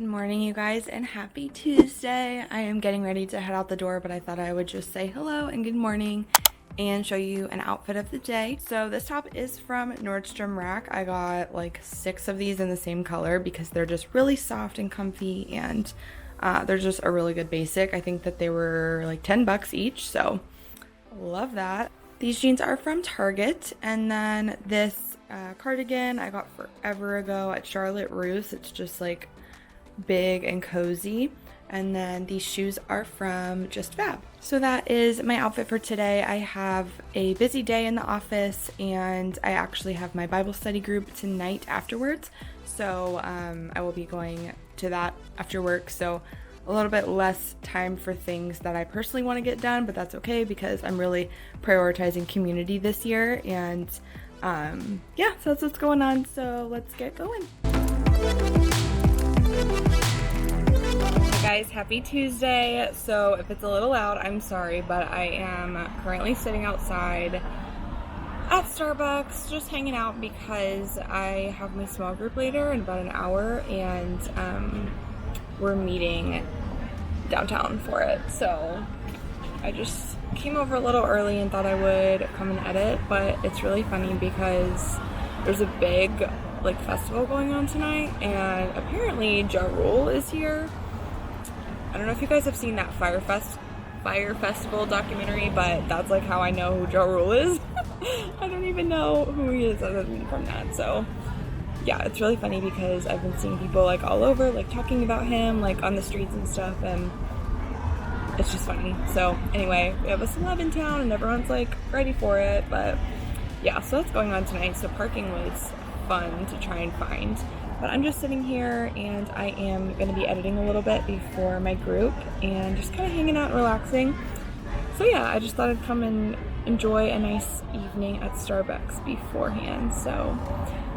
morning, you guys, and happy Tuesday. I am getting ready to head out the door, but I thought I would just say hello and good morning and show you an outfit of the day. So this top is from Nordstrom Rack. I got like 6 of these in the same color because they're just really soft and comfy, and they're just a really good basic. I think that they were like 10 bucks each, so love that. These jeans are from Target, and then this cardigan I got forever ago at Charlotte Russe. It's just like big and cozy. And then these shoes are from Just Fab. So that is my outfit for today. I have a busy day in the office, and I actually have my Bible study group tonight afterwards. So I will be going to that after work. So a little bit less time for things that I personally want to get done, but that's okay because I'm really prioritizing community this year. And yeah, so that's what's going on. So let's get going. Hey guys, happy Tuesday. So if it's a little loud, I'm sorry, but I am currently sitting outside at Starbucks just hanging out because I have my small group later in about an hour, and we're meeting downtown for it. So I just came over a little early and thought I would come and edit, but it's really funny because there's a big like festival going on tonight, and apparently Ja Rule is here. I don't know if you guys have seen that Fire Festival documentary, but that's like how I know who Ja Rule is. I don't even know who he is other than from that. So yeah, it's really funny because I've been seeing people like all over like talking about him like on the streets and stuff, and it's just funny. So anyway, we have a celeb in town and everyone's like ready for it, but yeah, so that's going on tonight. So parking was fun to try and find. But I'm just sitting here and I am going to be editing a little bit before my group and just kind of hanging out and relaxing. So yeah, I just thought I'd come and enjoy a nice evening at Starbucks beforehand. So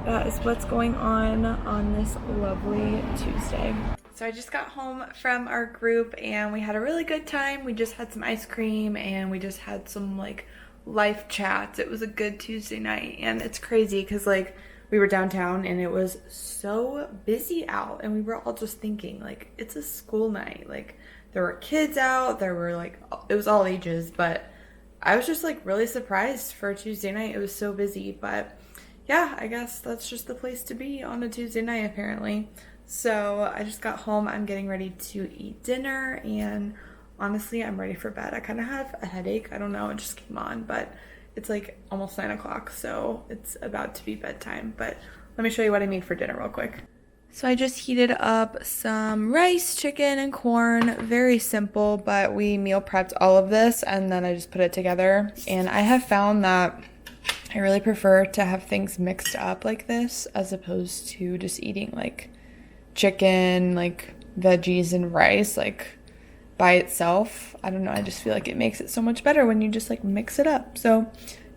that is what's going on this lovely Tuesday. So I just got home from our group and we had a really good time. We just had some ice cream and we just had some like life chats. It was a good Tuesday night, and it's crazy because like we were downtown and it was so busy out, and we were all just thinking like it's a school night. Like there were kids out, there were like, it was all ages, but I was just like really surprised for a Tuesday night. It was so busy, but yeah, I guess that's just the place to be on a Tuesday night apparently. So I just got home, I'm getting ready to eat dinner, and honestly I'm ready for bed. I kind of have a headache, I don't know, it just came on, but it's like almost 9 o'clock, so it's about to be bedtime. But let me show you what I made for dinner real quick. So I just heated up some rice, chicken, and corn. Very simple, but we meal prepped all of this and then I just put it together. And I have found that I really prefer to have things mixed up like this as opposed to just eating like chicken, like veggies and rice like by itself. I don't know, I just feel like it makes it so much better when you just like mix it up. So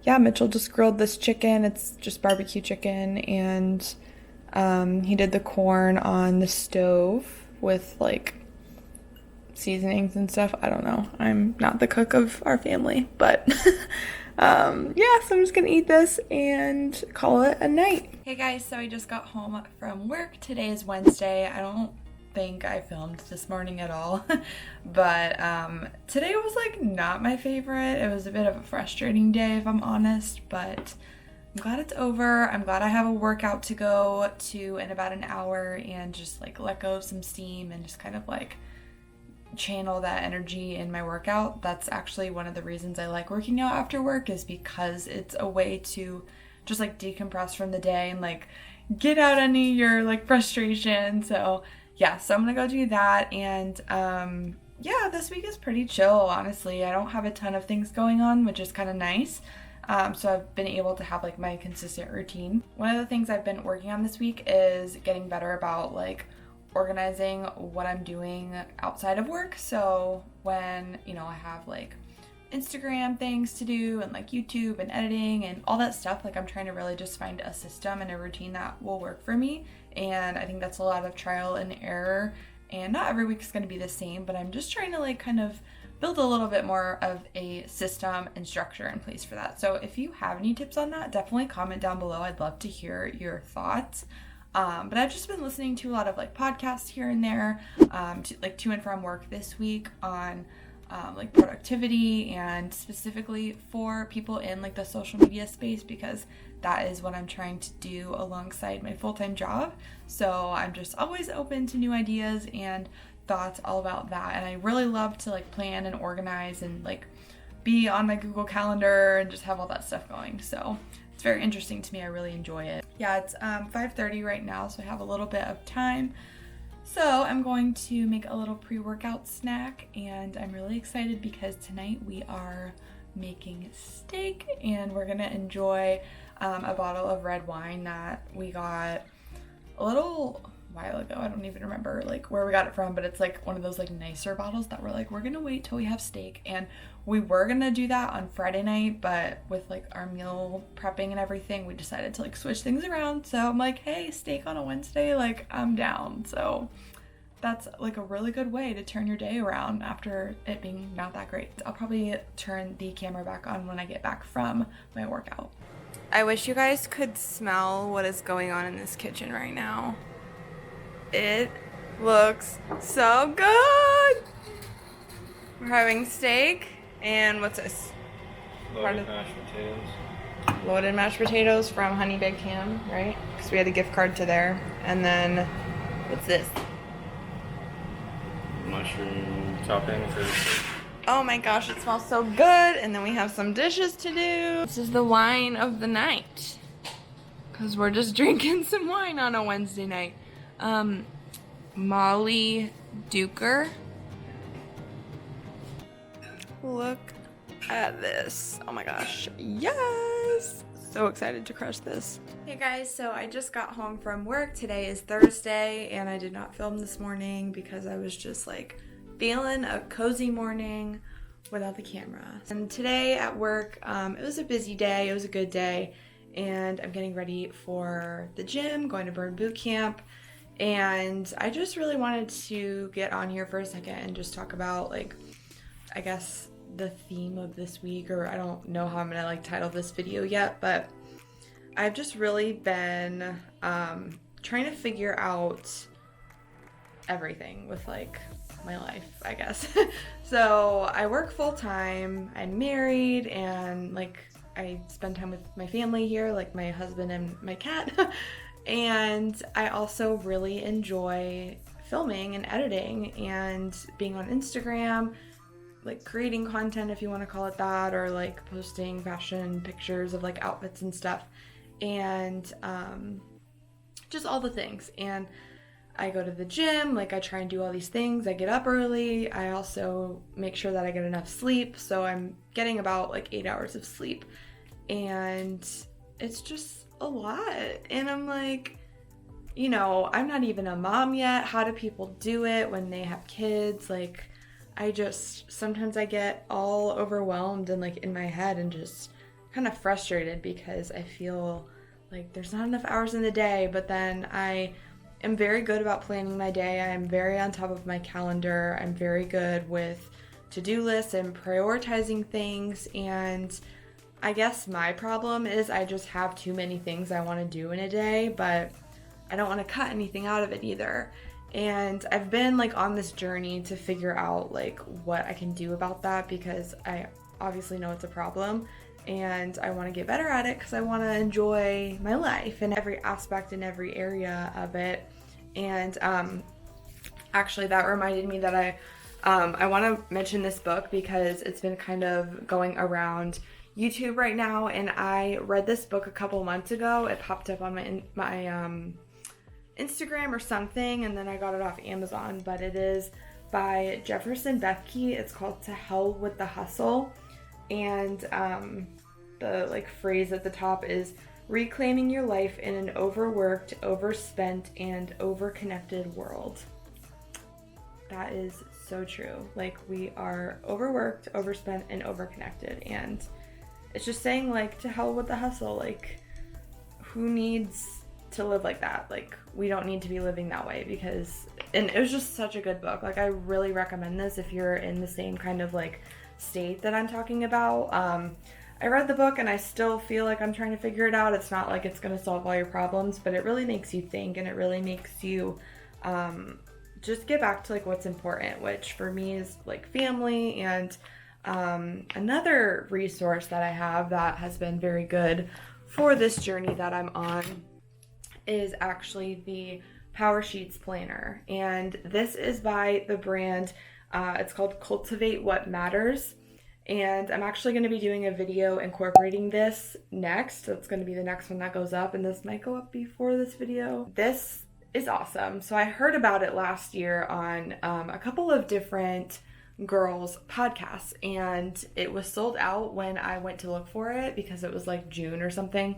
yeah, Mitchell just grilled this chicken. It's just barbecue chicken, and he did the corn on the stove with like seasonings and stuff. I don't know, I'm not the cook of our family, but yeah, so I'm just gonna eat this and call it a night. Hey guys, so I just got home from work. Today is Wednesday. I don't think I filmed this morning at all, but today was like not my favorite. It was a bit of a frustrating day if I'm honest, but I'm glad it's over. I'm glad I have a workout to go to in about an hour and just like let go of some steam and just kind of like channel that energy in my workout. That's actually one of the reasons I like working out after work, is because it's a way to just like decompress from the day and like get out any of your like frustration. So yeah, so I'm gonna go do that, and yeah, this week is pretty chill, honestly. I don't have a ton of things going on, which is kind of nice. So I've been able to have like my consistent routine. One of the things I've been working on this week is getting better about like organizing what I'm doing outside of work. So when, you know, I have like Instagram things to do and like YouTube and editing and all that stuff, like I'm trying to really just find a system and a routine that will work for me. And I think that's a lot of trial and error, and not every week is going to be the same, but I'm just trying to like kind of build a little bit more of a system and structure in place for that. So if you have any tips on that, definitely comment down below. I'd love to hear your thoughts. But I've just been listening to a lot of like podcasts here and there, to and from work this week on like productivity, and specifically for people in like the social media space, because that is what I'm trying to do alongside my full-time job. So I'm just always open to new ideas and thoughts all about that. And I really love to like plan and organize and like be on my Google Calendar and just have all that stuff going. So it's very interesting to me. I really enjoy it. Yeah, it's 5:30 right now, so I have a little bit of time. So I'm going to make a little pre-workout snack, and I'm really excited because tonight we are making steak, and we're gonna enjoy a bottle of red wine that we got a little while ago. I don't even remember like where we got it from, but it's like one of those like nicer bottles that we're gonna wait till we have steak. And we were gonna do that on Friday night, but with like our meal prepping and everything, we decided to like switch things around. So I'm like, hey, steak on a Wednesday, like I'm down. So that's like a really good way to turn your day around after it being not that great. I'll probably turn the camera back on when I get back from my workout. I wish you guys could smell what is going on in this kitchen right now. It looks so good. We're having steak and what's this? Loaded mashed potatoes. Loaded mashed potatoes from Honey Baked Ham, right? Because we had a gift card to there. And then what's this? Mushroom topping for the steak. Oh my gosh, it smells so good. And then we have some dishes to do. This is the wine of the night, because we're just drinking some wine on a Wednesday night. Molly Duker. Look at this. Oh my gosh. Yes! So excited to crush this. Hey guys, so I just got home from work. Today is Thursday, and I did not film this morning because I was just like feeling a cozy morning without the camera. And today at work, it was a busy day. It was a good day, and I'm getting ready for the gym, going to Burn Boot Camp. And I just really wanted to get on here for a second and just talk about like, I guess the theme of this week, or I don't know how I'm gonna like title this video yet, but I've just really been trying to figure out everything with like my life, I guess. So I work full time, I'm married, and like I spend time with my family here, like my husband and my cat. And I also really enjoy filming and editing and being on Instagram, like creating content, if you want to call it that, or like posting fashion pictures of like outfits and stuff, and just all the things. And I go to the gym, like I try and do all these things. I get up early. I also make sure that I get enough sleep, so I'm getting about like 8 hours of sleep, and it's just a lot. And I'm like, you know, I'm not even a mom yet. How do people do it when they have kids? Like, sometimes I get all overwhelmed and like in my head and just kind of frustrated because I feel like there's not enough hours in the day. But then I am very good about planning my day. I'm very on top of my calendar. I'm very good with to-do lists and prioritizing things. And I guess my problem is I just have too many things I want to do in a day, but I don't want to cut anything out of it either. And I've been like on this journey to figure out like what I can do about that, because I obviously know it's a problem, and I want to get better at it because I want to enjoy my life in every aspect and every area of it. And actually that reminded me that I want to mention this book because it's been kind of going around YouTube right now, and I read this book a couple months ago. It popped up on my Instagram or something, and then I got it off Amazon. But it is by Jefferson Bethke. It's called To Hell with the Hustle, and the like phrase at the top is reclaiming your life in an overworked, overspent, and overconnected world. That is so true. Like, we are overworked, overspent, and overconnected, and it's just saying like to hell with the hustle. Like, who needs to live like that? Like, we don't need to be living that way. Because, and it was just such a good book. Like, I really recommend this if you're in the same kind of like state that I'm talking about. I read the book and I still feel like I'm trying to figure it out. It's not like it's going to solve all your problems, but it really makes you think, and it really makes you just get back to like what's important, which for me is like family. And another resource that I have that has been very good for this journey that I'm on is actually the Power Sheets Planner. And this is by the brand, it's called Cultivate What Matters. And I'm actually going to be doing a video incorporating this next. That's going to be the next one that goes up, and this might go up before this video. This is awesome. So I heard about it last year on a couple of different girls podcasts, and it was sold out when I went to look for it because it was like June or something.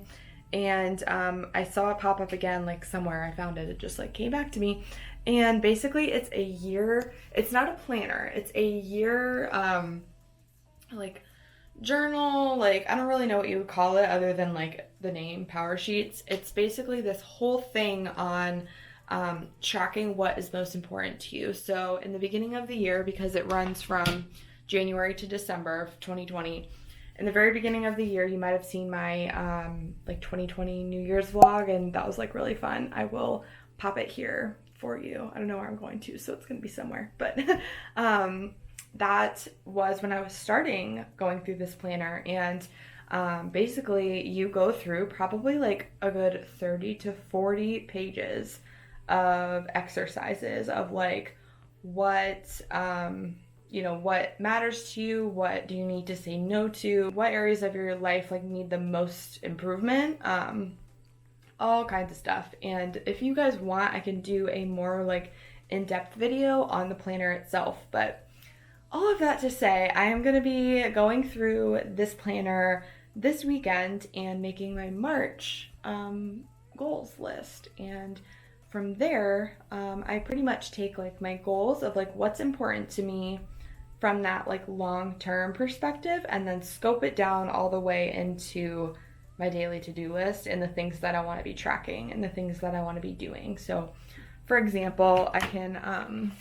And I saw it pop up again, like somewhere I found it. It just like came back to me. And basically it's a year, it's not a planner, it's a year like journal, like I don't really know what you would call it other than like the name Power Sheets. It's basically this whole thing on tracking what is most important to you. So in the beginning of the year, because it runs from January to December of 2020, in the very beginning of the year, you might have seen my like 2020 New Year's vlog, and that was like really fun. I will pop it here for you. I don't know where I'm going to, so it's gonna be somewhere, but that was when I was starting going through this planner. And basically you go through probably like a good 30 to 40 pages of exercises of like what you know, what matters to you, what do you need to say no to, what areas of your life like need the most improvement, all kinds of stuff. And if you guys want, I can do a more like in-depth video on the planner itself. But all of that to say, I am going to be going through this planner this weekend and making my March goals list. And from there, I pretty much take like my goals of like what's important to me from that like long-term perspective, and then scope it down all the way into my daily to-do list and the things that I want to be tracking and the things that I want to be doing. So for example, I can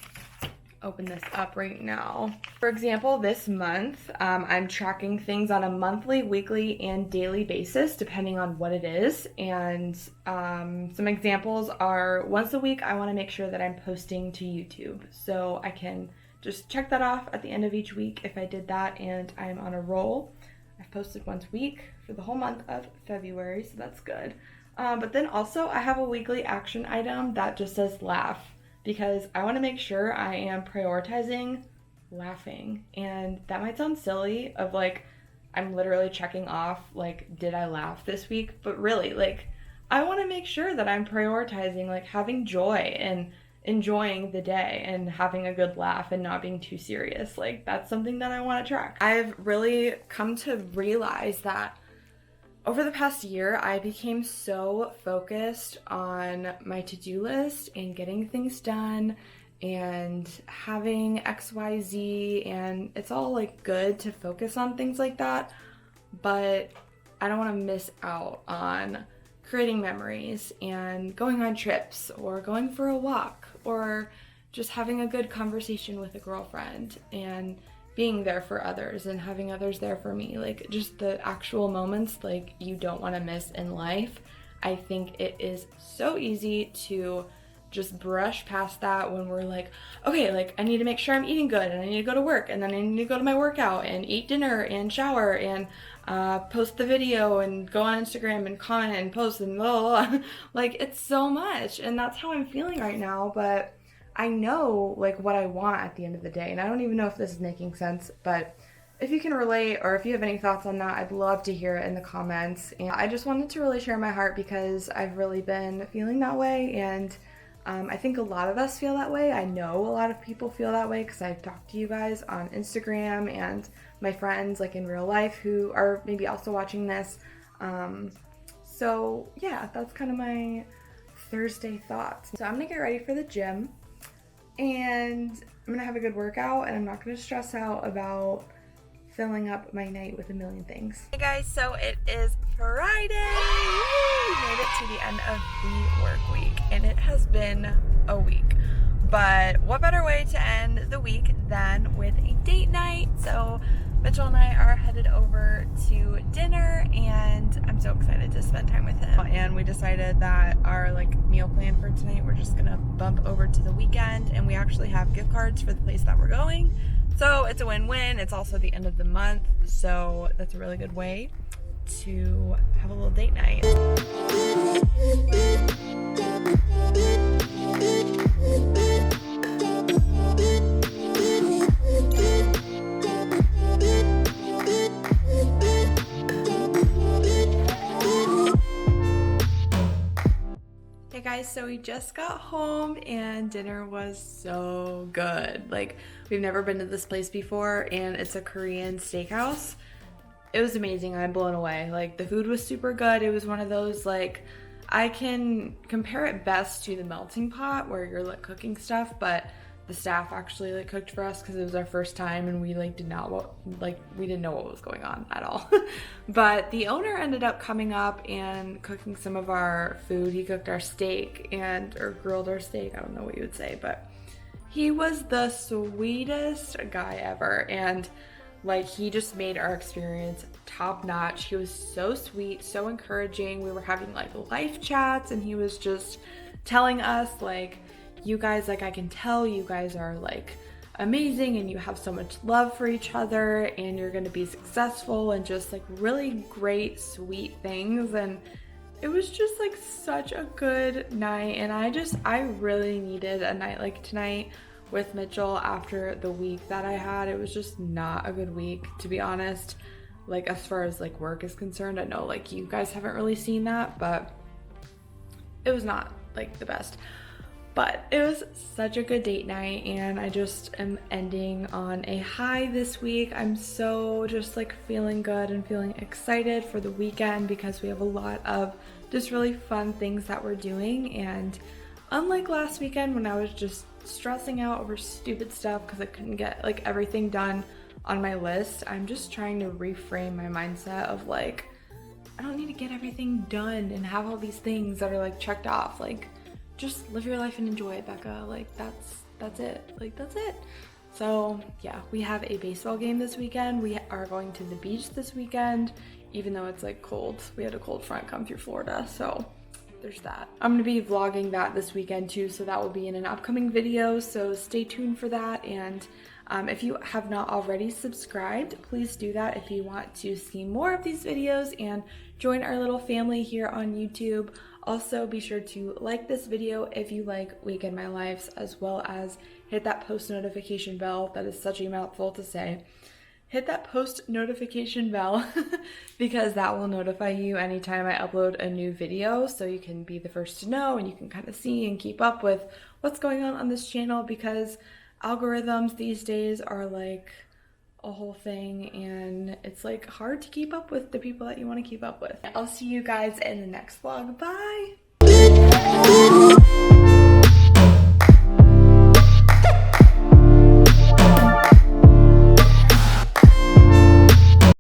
open this up right now. For example, this month, I'm tracking things on a monthly, weekly, and daily basis, depending on what it is. And some examples are once a week, I want to make sure that I'm posting to YouTube. So I can just check that off at the end of each week if I did that, and I'm on a roll. I've posted once a week for the whole month of February, so that's good. But then also I have a weekly action item that just says laugh, because I want to make sure I am prioritizing laughing. And that might sound silly of like, I'm literally checking off, like, did I laugh this week? But really, like, I want to make sure that I'm prioritizing, like, having joy and enjoying the day and having a good laugh and not being too serious. Like, that's something that I want to track. I've really come to realize that over the past year, I became so focused on my to-do list and getting things done and having XYZ, and it's all like good to focus on things like that, but I don't want to miss out on creating memories and going on trips or going for a walk or just having a good conversation with a girlfriend and being there for others and having others there for me. Like, just the actual moments like you don't want to miss in life. I think it is so easy to just brush past that when we're like, okay, like I need to make sure I'm eating good and I need to go to work and then I need to go to my workout and eat dinner and shower and post the video and go on Instagram and comment and post and blah, blah, blah. Like, it's so much, and that's how I'm feeling right now. But I know like what I want at the end of the day, and I don't even know if this is making sense, but if you can relate or if you have any thoughts on that, I'd love to hear it in the comments. And I just wanted to really share my heart because I've really been feeling that way, and I think a lot of us feel that way. I know a lot of people feel that way because I've talked to you guys on Instagram and my friends like in real life who are maybe also watching this. So yeah, that's kind of my Thursday thoughts. So I'm gonna get ready for the gym and I'm gonna have a good workout, and I'm not gonna stress out about filling up my night with a million things. Hey guys, so it is Friday! Woo! We made it to the end of the work week, and it has been a week. But what better way to end the week than with a date night? So Mitchell and I are headed over to dinner, and I'm so excited to spend time with him. And we decided that our meal plan for tonight, we're just gonna bump over to the weekend, and we actually have gift cards for the place that we're going. So it's a win-win. It's also the end of the month, so that's a really good way to have a little date night. Hey guys, so we just got home and dinner was so good. We've never been to this place before, and it's a Korean steakhouse. It was amazing. I'm blown away. The food was super good. It was one of those, I can compare it best to the melting pot where you're cooking stuff, but the staff actually cooked for us because it was our first time, and we didn't know what was going on at all. But the owner ended up coming up and cooking some of our food. He cooked our steak or grilled our steak. I don't know what you would say, but he was the sweetest guy ever, and he just made our experience top notch. He was so sweet, so encouraging. We were having life chats, and he was just telling us you guys, I can tell you guys are amazing, and you have so much love for each other, and you're gonna be successful, and just really great, sweet things. And it was just such a good night, and I really needed a night like tonight with Mitchell after the week that I had. It was just not a good week, to be honest. As far as work is concerned, I know you guys haven't really seen that, but it was not the best. But it was such a good date night, and I just am ending on a high this week. I'm so just feeling good and feeling excited for the weekend because we have a lot of just really fun things that we're doing. And unlike last weekend when I was just stressing out over stupid stuff because I couldn't get everything done on my list, I'm just trying to reframe my mindset of I don't need to get everything done and have all these things that are checked off. Just live your life and enjoy it, Becca. That's it. That's it. So yeah, we have a baseball game this weekend. We are going to the beach this weekend, even though it's cold. We had a cold front come through Florida, so there's that. I'm gonna be vlogging that this weekend too, so that will be in an upcoming video, so stay tuned for that. And if you have not already subscribed, please do that if you want to see more of these videos and join our little family here on YouTube. Also, be sure to like this video if you like Weekend My Lives, as well as hit that post notification bell. That is such a mouthful to say. Hit that post notification bell because that will notify you anytime I upload a new video, so you can be the first to know and you can kind of see and keep up with what's going on this channel, because algorithms these days are a whole thing, and it's hard to keep up with the people that you want to keep up with. I'll see you guys in the next vlog. Bye!